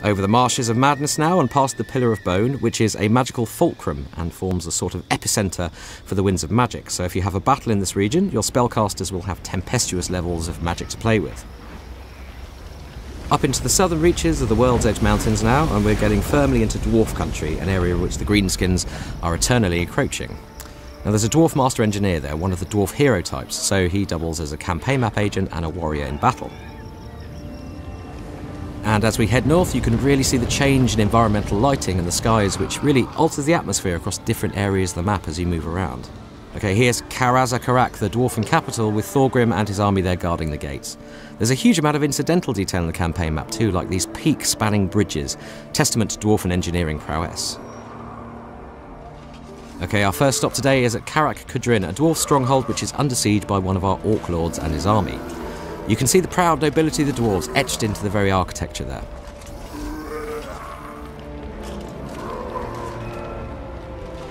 Over the marshes of madness now and past the Pillar of Bone, which is a magical fulcrum and forms a sort of epicentre for the winds of magic. So if you have a battle in this region, your spellcasters will have tempestuous levels of magic to play with. Up into the southern reaches of the World's Edge Mountains now, and we're getting firmly into Dwarf country, an area in which the Greenskins are eternally encroaching. Now there's a Dwarf Master Engineer there, one of the Dwarf hero types, so he doubles as a campaign map agent and a warrior in battle. And as we head north, you can really see the change in environmental lighting in the skies, which really alters the atmosphere across different areas of the map as you move around. Okay, here's Karazakarak, the dwarfen capital, with Thorgrim and his army there guarding the gates. There's a huge amount of incidental detail in the campaign map too, like these peak-spanning bridges, testament to dwarfen engineering prowess. Okay, our first stop today is at Karak Kudrin, a dwarf stronghold which is under siege by one of our orc lords and his army. You can see the proud nobility of the dwarves etched into the very architecture there.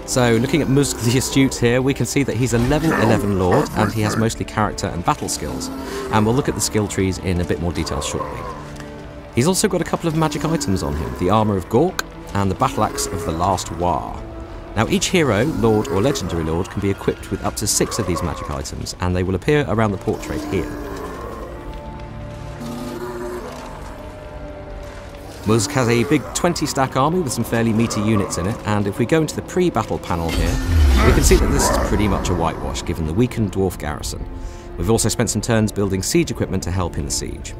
So, looking at Musk the Astute here, we can see that he's a level 11 lord and he has mostly character and battle skills. And we'll look at the skill trees in a bit more detail shortly. He's also got a couple of magic items on him, the Armour of Gork and the Battle Axe of the Last War. Now each hero, lord or legendary lord, can be equipped with up to 6 of these magic items, and they will appear around the portrait here. Musk has a big 20-stack army with some fairly meaty units in it, and if we go into the pre-battle panel here, we can see that this is pretty much a whitewash given the weakened dwarf garrison. We've also spent some turns building siege equipment to help in the siege.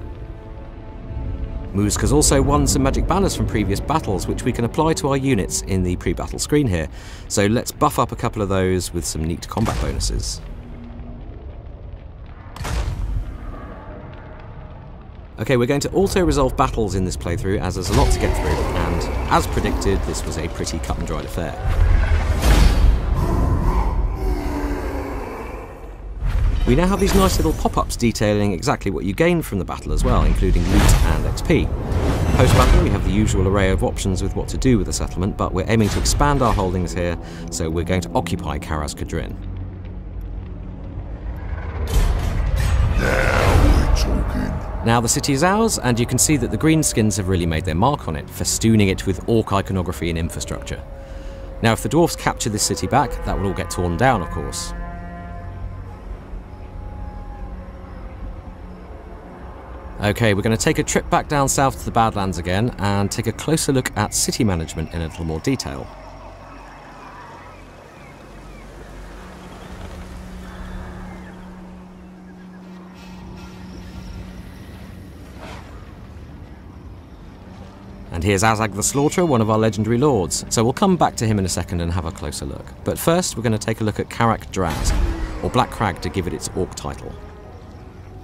Musk has also won some magic banners from previous battles, which we can apply to our units in the pre-battle screen here, so let's buff up a couple of those with some neat combat bonuses. Okay, we're going to auto-resolve battles in this playthrough as there's a lot to get through, and as predicted, this was a pretty cut and dried affair. We now have these nice little pop-ups detailing exactly what you gain from the battle as well, including loot and XP. Post-battle, we have the usual array of options with what to do with the settlement, but we're aiming to expand our holdings here, so we're going to occupy Karaz Kudrin. Now the city is ours, and you can see that the Greenskins have really made their mark on it, festooning it with orc iconography and infrastructure. Now if the dwarfs capture this city back, that will all get torn down, of course. Okay, we're going to take a trip back down south to the Badlands again, and take a closer look at city management in a little more detail. And here's Azag the Slaughterer, one of our legendary lords, so we'll come back to him in a second and have a closer look. But first we're going to take a look at Karak Draz, or Black Crag to give it its orc title.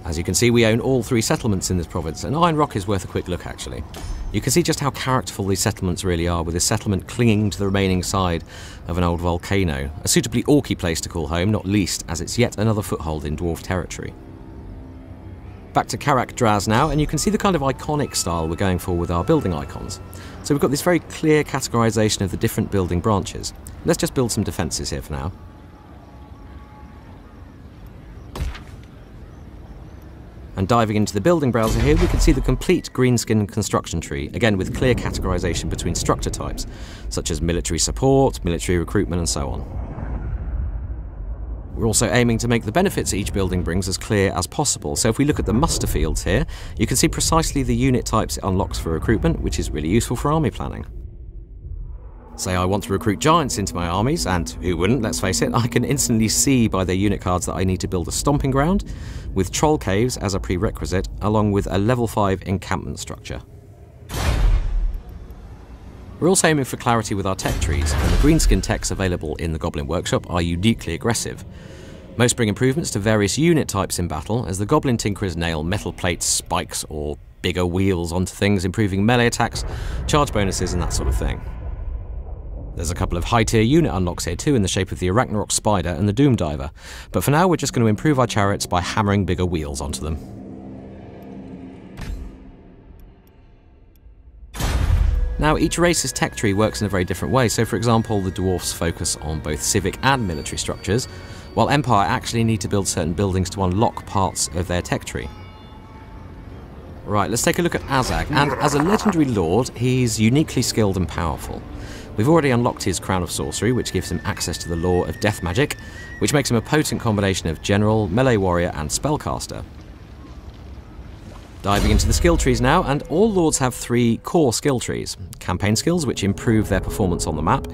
As you can see, we own all 3 settlements in this province, and Iron Rock is worth a quick look actually. You can see just how characterful these settlements really are, with this settlement clinging to the remaining side of an old volcano. A suitably orky place to call home, not least as it's yet another foothold in dwarf territory. Back to Karak Draz now, and you can see the kind of iconic style we're going for with our building icons. So we've got this very clear categorization of the different building branches. Let's just build some defences here for now. And diving into the building browser here, we can see the complete Greenskin construction tree, again with clear categorization between structure types, such as military support, military recruitment, and so on. We're also aiming to make the benefits each building brings as clear as possible, so if we look at the muster fields here, you can see precisely the unit types it unlocks for recruitment, which is really useful for army planning. Say I want to recruit giants into my armies, and who wouldn't, let's face it, I can instantly see by their unit cards that I need to build a stomping ground, with troll caves as a prerequisite, along with a level 5 encampment structure. We're also aiming for clarity with our tech trees, and the greenskin techs available in the Goblin Workshop are uniquely aggressive. Most bring improvements to various unit types in battle, as the Goblin Tinkerers nail metal plates, spikes, or bigger wheels onto things, improving melee attacks, charge bonuses, and that sort of thing. There's a couple of high-tier unit unlocks here too, in the shape of the Arachnarok Spider and the Doom Diver, but for now we're just going to improve our chariots by hammering bigger wheels onto them. Now, each race's tech tree works in a very different way, so for example, the Dwarfs focus on both civic and military structures, while Empire actually need to build certain buildings to unlock parts of their tech tree. Right, let's take a look at Azag, and as a legendary lord, he's uniquely skilled and powerful. We've already unlocked his Crown of Sorcery, which gives him access to the law of death magic, which makes him a potent combination of general, melee warrior and spellcaster. Diving into the skill trees now, and all lords have 3 core skill trees. Campaign skills, which improve their performance on the map,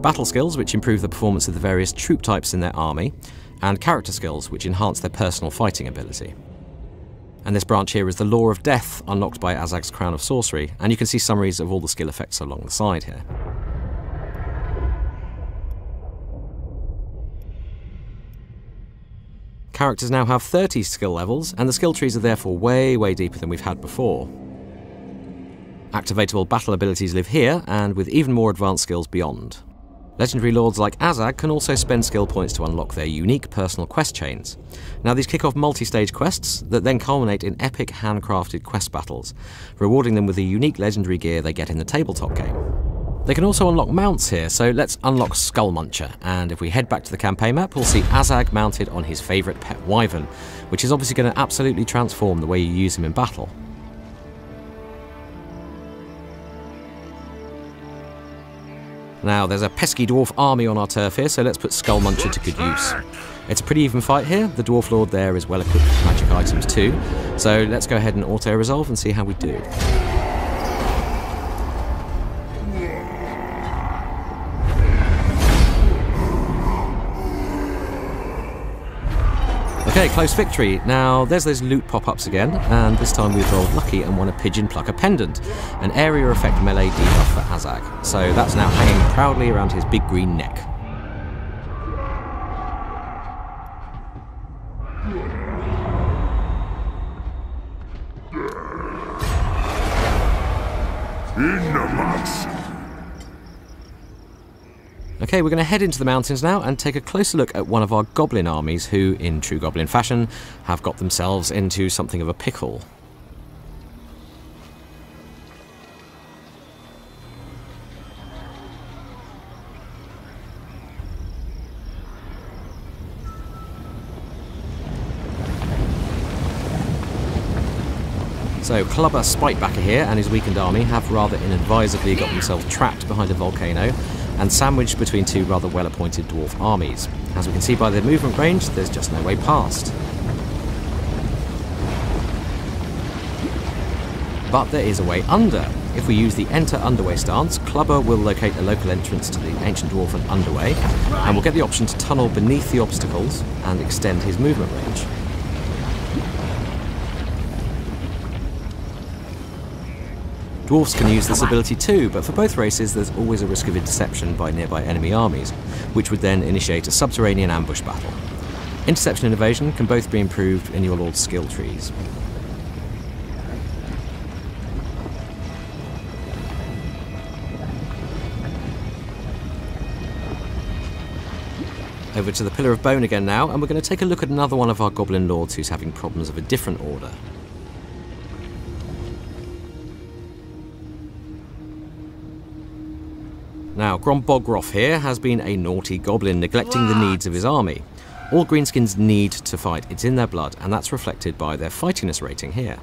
battle skills, which improve the performance of the various troop types in their army, and character skills, which enhance their personal fighting ability. And this branch here is the Law of Death, unlocked by Azag's Crown of Sorcery, and you can see summaries of all the skill effects along the side here. Characters now have 30 skill levels, and the skill trees are therefore way deeper than we've had before. Activatable battle abilities live here, and with even more advanced skills beyond. Legendary lords like Azag can also spend skill points to unlock their unique personal quest chains. Now these kick off multi-stage quests that then culminate in epic handcrafted quest battles, rewarding them with the unique legendary gear they get in the tabletop game. They can also unlock mounts here, so let's unlock Skull Muncher, and if we head back to the campaign map, we'll see Azag mounted on his favourite pet wyvern, which is obviously going to absolutely transform the way you use him in battle. Now, there's a pesky dwarf army on our turf here, so let's put Skull Muncher to good use. It's a pretty even fight here. The dwarf lord there is well equipped with magic items too, so let's go ahead and auto-resolve and see how we do. Okay, close victory. Now, there's those loot pop-ups again, and this time we've rolled lucky and won a Pigeon Plucker Pendant, an area effect melee debuff for Azag. So that's now hanging proudly around his big green neck. Okay, we're going to head into the mountains now and take a closer look at one of our goblin armies who, in true goblin fashion, have got themselves into something of a pickle. So Clubber Spitebacker here and his weakened army have rather inadvisedly got themselves trapped behind a volcano and sandwiched between 2 rather well-appointed dwarf armies. As we can see by their movement range, there's just no way past. But there is a way under. If we use the Enter Underway stance, Clubber will locate a local entrance to the Ancient Dwarfen Underway, and will get the option to tunnel beneath the obstacles and extend his movement range. Dwarfs can use this ability too, but for both races there's always a risk of interception by nearby enemy armies, which would then initiate a subterranean ambush battle. Interception and evasion can both be improved in your lord's skill trees. Over to the Pillar of Bone again now, and we're going to take a look at another one of our goblin lords who's having problems of a different order. Now, Grombogroff here has been a naughty goblin, neglecting the needs of his army. All Greenskins need to fight, it's in their blood, and that's reflected by their fightiness rating here.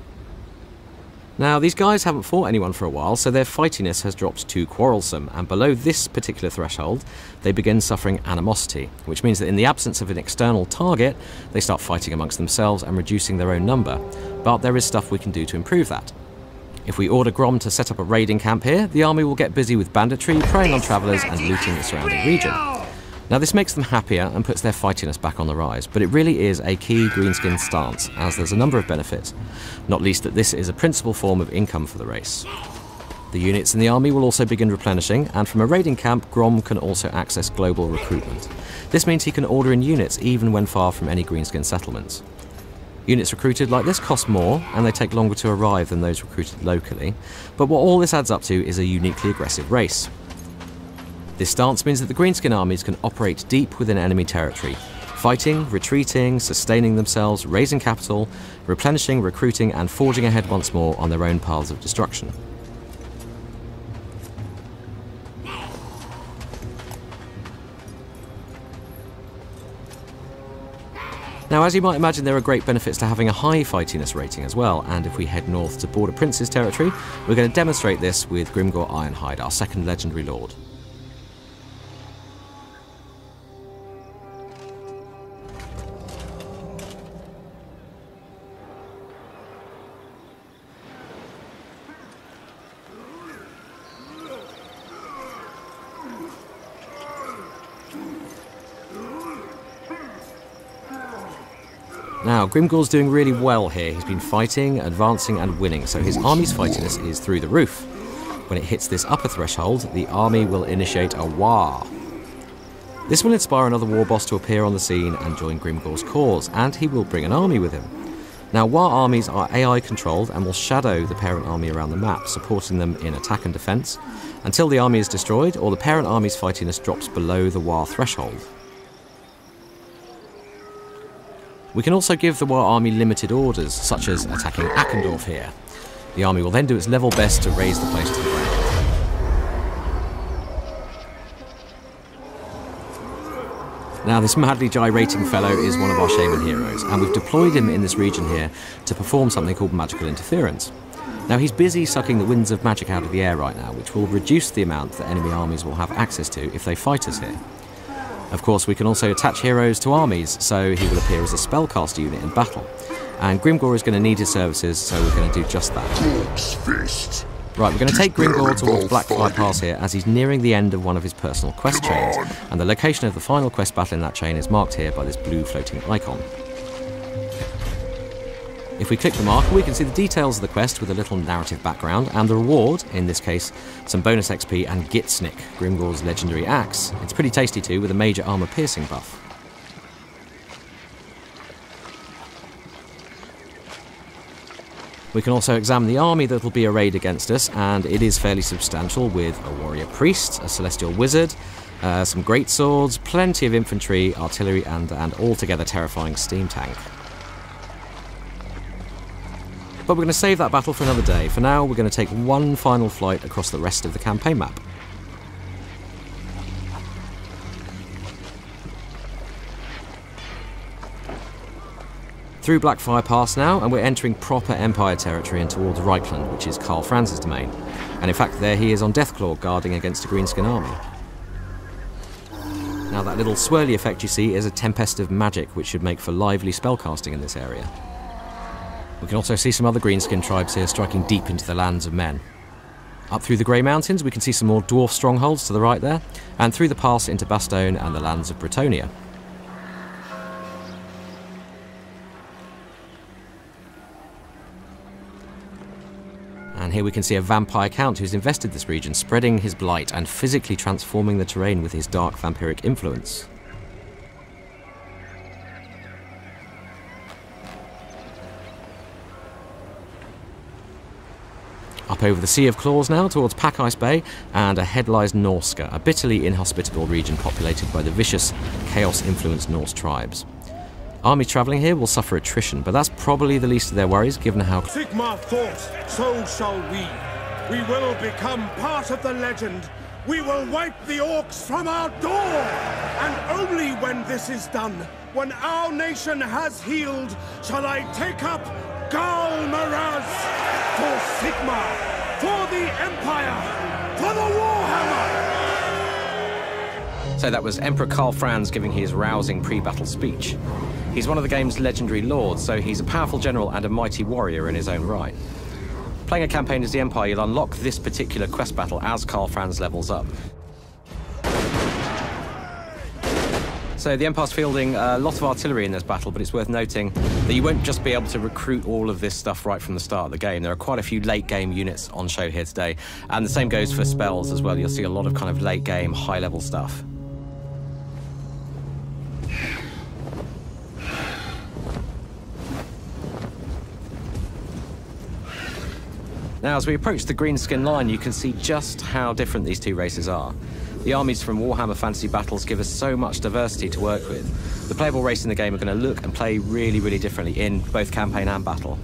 Now, these guys haven't fought anyone for a while, so their fightiness has dropped to quarrelsome, and below this particular threshold, they begin suffering animosity, which means that in the absence of an external target, they start fighting amongst themselves and reducing their own number. But there is stuff we can do to improve that. If we order Grom to set up a raiding camp here, the army will get busy with banditry, preying on travellers and looting the surrounding region. Now this makes them happier and puts their fightiness back on the rise, but it really is a key Greenskin stance, as there's a number of benefits, not least that this is a principal form of income for the race. The units in the army will also begin replenishing, and from a raiding camp, Grom can also access global recruitment. This means he can order in units even when far from any Greenskin settlements. Units recruited like this cost more, and they take longer to arrive than those recruited locally, but what all this adds up to is a uniquely aggressive race. This stance means that the Greenskin armies can operate deep within enemy territory, fighting, retreating, sustaining themselves, raising capital, replenishing, recruiting, and forging ahead once more on their own paths of destruction. Now, as you might imagine, there are great benefits to having a high fightiness rating as well, and if we head north to Border Prince's territory, we're going to demonstrate this with Grimgor Ironhide, our second legendary lord. Now, Grimgor's doing really well here. He's been fighting, advancing and winning, so his army's fightiness is through the roof. When it hits this upper threshold, the army will initiate a war. This will inspire another war boss to appear on the scene and join Grimgor's cause, and he will bring an army with him. Now, war armies are AI controlled and will shadow the parent army around the map, supporting them in attack and defence, until the army is destroyed or the parent army's fightiness drops below the war threshold. We can also give the war army limited orders, such as attacking Ackendorf here. The army will then do its level best to raise the place to the ground. Now, this madly gyrating fellow is one of our shaman heroes, and we've deployed him in this region here to perform something called magical interference. Now, he's busy sucking the winds of magic out of the air right now, which will reduce the amount that enemy armies will have access to if they fight us here. Of course, we can also attach heroes to armies, so he will appear as a spellcaster unit in battle. And Grimgor is going to need his services, so we're going to do just that. Right, we're going to take Grimgor towards Blackfire Pass here, as he's nearing the end of one of his personal quest chains, and the location of the final quest battle in that chain is marked here by this blue floating icon. If we click the marker, we can see the details of the quest with a little narrative background, and the reward, in this case, some bonus XP and Gitsnik, Grimgor's legendary axe. It's pretty tasty too, with a major armour piercing buff. We can also examine the army that will be arrayed against us, and it is fairly substantial, with a warrior priest, a celestial wizard, some great swords, plenty of infantry, artillery, and an altogether terrifying steam tank. But we're going to save that battle for another day. For now, we're going to take one final flight across the rest of the campaign map. Through Blackfire Pass now, and we're entering proper Empire territory and towards Reichland, which is Karl Franz's domain. And in fact, there he is on Deathclaw, guarding against a Greenskin army. Now, that little swirly effect you see is a tempest of magic, which should make for lively spellcasting in this area. We can also see some other Greenskin tribes here striking deep into the lands of men. Up through the Grey Mountains we can see some more dwarf strongholds to the right there, and through the pass into Bastogne and the lands of Bretonnia. And here we can see a vampire count who's invested this region, spreading his blight and physically transforming the terrain with his dark vampiric influence. Up over the Sea of Claws now, towards Packice Bay, and ahead lies Norska, a bitterly inhospitable region populated by the vicious, chaos-influenced Norse tribes. Armies travelling here will suffer attrition, but that's probably the least of their worries, given how Sigmar thought, so shall we. We will become part of the legend. We will wipe the orcs from our door! And only when this is done, when our nation has healed, shall I take up Gal Maraz for Sigmar, for the Empire, for the Warhammer! So that was Emperor Karl Franz giving his rousing pre-battle speech. He's one of the game's legendary lords, so he's a powerful general and a mighty warrior in his own right. Playing a campaign as the Empire, you'll unlock this particular quest battle as Karl Franz levels up. So the Empire's fielding a lot of artillery in this battle, but it's worth noting that you won't just be able to recruit all of this stuff right from the start of the game. There are quite a few late-game units on show here today, and the same goes for spells as well. You'll see a lot of kind of late-game, high-level stuff. Now, as we approach the Greenskin line, you can see just how different these two races are. The armies from Warhammer Fantasy Battles give us so much diversity to work with. The playable races in the game are going to look and play really, really differently in both campaign and battle.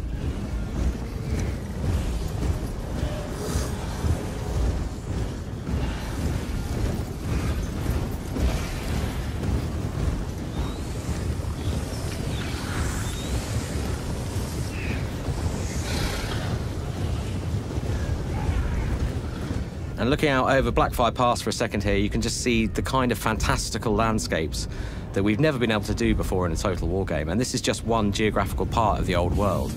And looking out over Blackfire Pass for a second here, you can just see the kind of fantastical landscapes that we've never been able to do before in a Total War game. And this is just one geographical part of the old world.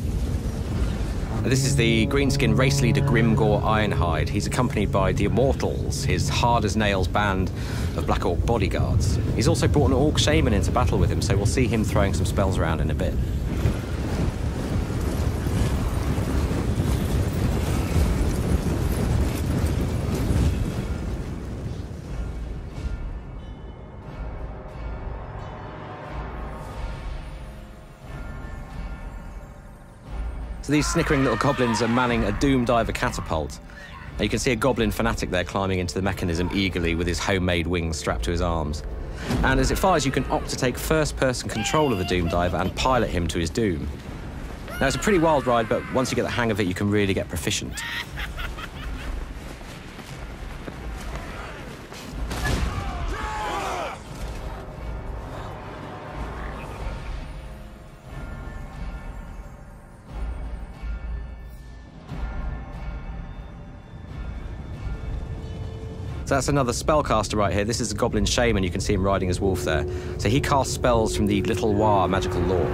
This is the Greenskin race leader Grimgor Ironhide. He's accompanied by the Immortals, his hard-as-nails band of Black Orc bodyguards. He's also brought an Orc Shaman into battle with him, so we'll see him throwing some spells around in a bit. So these snickering little goblins are manning a Doom Diver catapult. Now you can see a goblin fanatic there climbing into the mechanism eagerly with his homemade wings strapped to his arms. And as it fires, you can opt to take first-person control of the Doom Diver and pilot him to his doom. Now it's a pretty wild ride, but once you get the hang of it, you can really get proficient. So that's another spellcaster right here. This is a Goblin Shaman. You can see him riding his wolf there. So he casts spells from the Little War magical lore.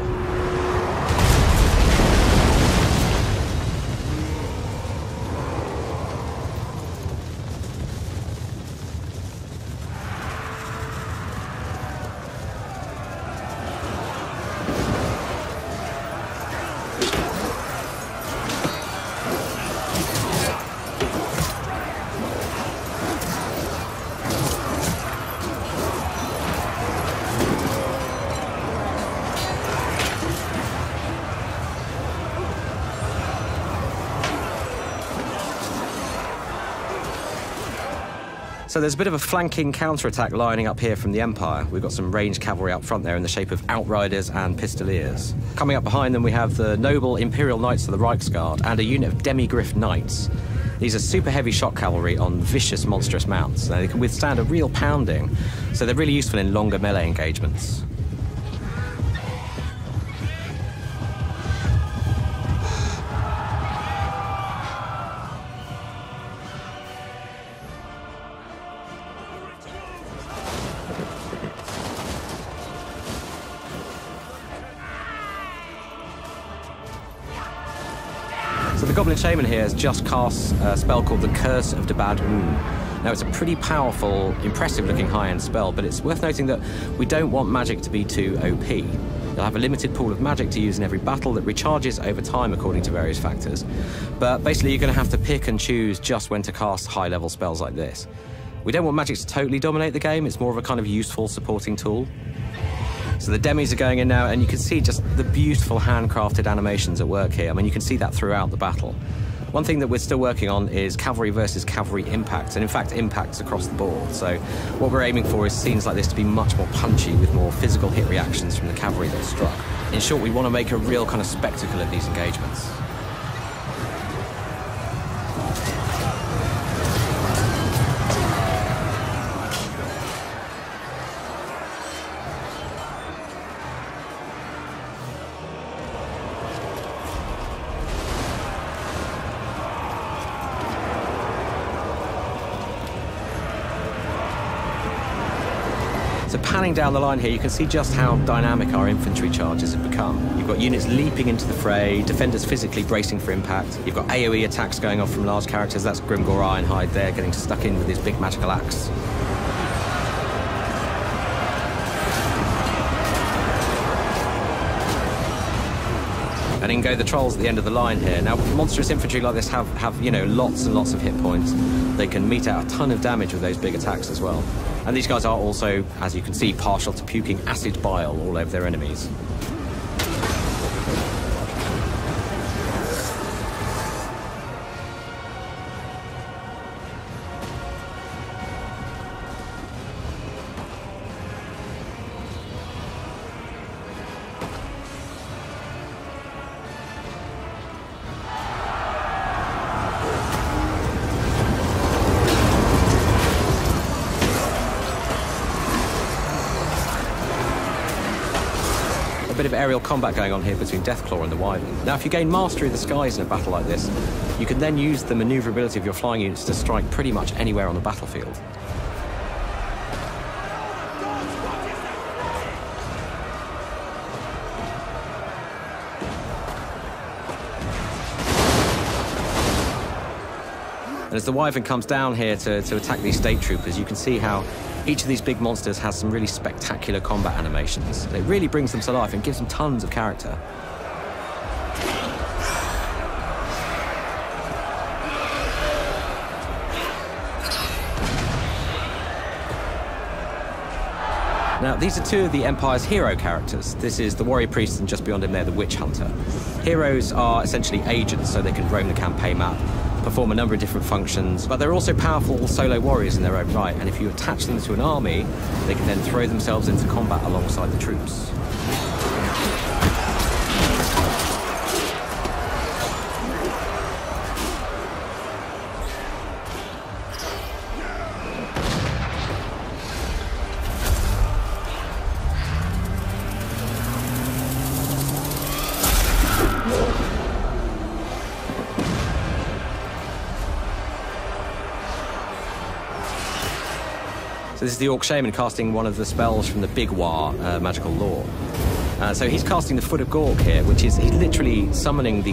So there's a bit of a flanking counterattack lining up here from the Empire. We've got some ranged cavalry up front there in the shape of Outriders and Pistoliers. Coming up behind them, we have the noble Imperial Knights of the Reichsguard and a unit of Demigriff Knights. These are super heavy shock cavalry on vicious, monstrous mounts. Now, they can withstand a real pounding, so they're really useful in longer melee engagements. So the Goblin Shaman here has just cast a spell called the Curse of the Bad Moon. Now it's a pretty powerful, impressive-looking high-end spell, but it's worth noting that we don't want magic to be too OP. You'll have a limited pool of magic to use in every battle that recharges over time according to various factors. But basically you're going to have to pick and choose just when to cast high-level spells like this. We don't want magic to totally dominate the game, it's more of a kind of useful supporting tool. So the demis are going in now, and you can see just the beautiful handcrafted animations at work here. I mean, you can see that throughout the battle. One thing that we're still working on is cavalry versus cavalry impacts, and in fact impacts across the board. So what we're aiming for is scenes like this to be much more punchy with more physical hit reactions from the cavalry that struck. In short, we want to make a real kind of spectacle of these engagements. So panning down the line here, you can see just how dynamic our infantry charges have become. You've got units leaping into the fray, defenders physically bracing for impact. You've got AoE attacks going off from large characters. That's Grimgor Ironhide there, getting stuck in with his big magical axe. And in go the trolls at the end of the line here. Now, monstrous infantry like this have you know, lots and lots of hit points. They can mete out a ton of damage with those big attacks as well. And these guys are also, as you can see, partial to puking acid bile all over their enemies. bit of aerial combat going on here between Deathclaw and the Wyvern. Now, if you gain mastery of the skies in a battle like this, you can then use the maneuverability of your flying units to strike pretty much anywhere on the battlefield. And as the Wyvern comes down here to attack these state troopers, you can see how each of these big monsters has some really spectacular combat animations. It really brings them to life and gives them tons of character. Now, these are two of the Empire's hero characters. This is the Warrior Priest, and just beyond him there, the Witch Hunter. Heroes are essentially agents, so they can roam the campaign map, perform a number of different functions, but they're also powerful solo warriors in their own right, and if you attach them to an army, they can then throw themselves into combat alongside the troops. So this is the Orc Shaman casting one of the spells from the Big War magical lore. So he's casting the Foot of Gork here, which is he's literally summoning the